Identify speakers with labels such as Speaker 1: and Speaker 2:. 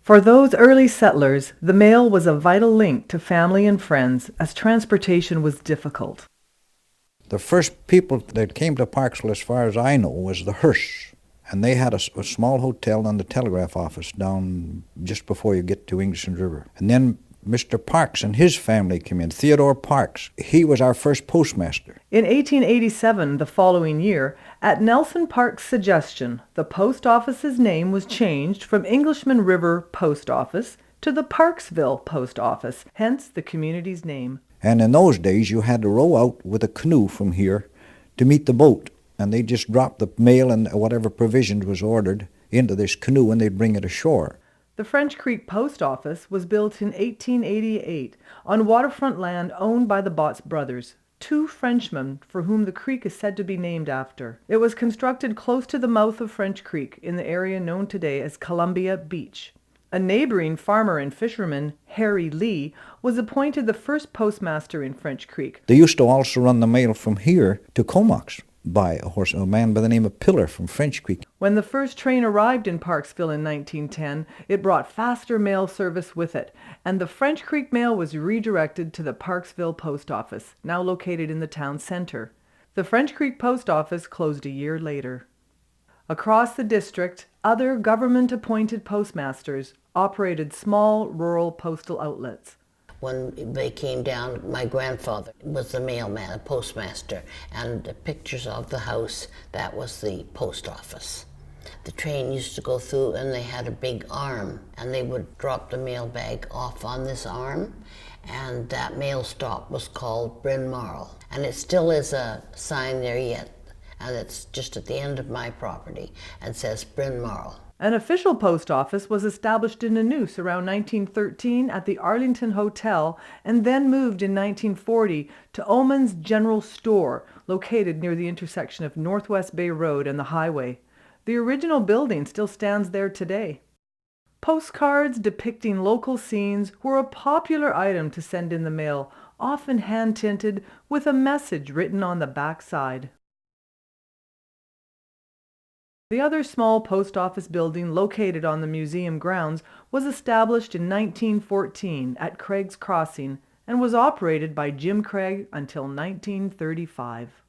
Speaker 1: For those early settlers, the mail was a vital link to family and friends as transportation was difficult.
Speaker 2: The first people that came to Parksville, as far as I know, was the Hearsts. And they had a small hotel on the telegraph office down just before you get to Englishton River. And then Mr. Parks and his family came in, Theodore Parks. He was our first postmaster.
Speaker 1: In 1887, the following year, at Nelson Park's suggestion, the post office's name was changed from Englishman River Post Office to the Parksville Post Office, hence the community's name.
Speaker 2: And in those days, you had to row out with a canoe from here to meet the boat. And they just dropped the mail and whatever provisions was ordered into this canoe, and they'd bring it ashore.
Speaker 1: The French Creek Post Office was built in 1888 on waterfront land owned by the Botts brothers, two Frenchmen for whom the creek is said to be named after. It was constructed close to the mouth of French Creek in the area known today as Columbia Beach. A neighboring farmer and fisherman, Harry Lee, was appointed the first postmaster in French Creek.
Speaker 2: They used to also run the mail from here to Comox by a man by the name of Pillar from French Creek.
Speaker 1: When the first train arrived in Parksville in 1910, it brought faster mail service with it, and the French Creek mail was redirected to the Parksville Post Office, now located in the town center. The French Creek Post Office closed a year later. Across the district, other government-appointed postmasters operated small rural postal outlets.
Speaker 3: When they came down, my grandfather was the mailman, a postmaster, and the pictures of the house, that was the post office. The train used to go through and they had a big arm, and they would drop the mail bag off on this arm, and that mail stop was called Bryn Mawr. And it still is a sign there yet, and it's just at the end of my property, and says Bryn Mawr.
Speaker 1: An official post office was established in Anus around 1913 at the Arlington Hotel and then moved in 1940 to Oman's General Store, located near the intersection of Northwest Bay Road and the highway. The original building still stands there today. Postcards depicting local scenes were a popular item to send in the mail, often hand-tinted with a message written on the back side. The other small post office building located on the museum grounds was established in 1914 at Craig's Crossing and was operated by Jim Craig until 1935.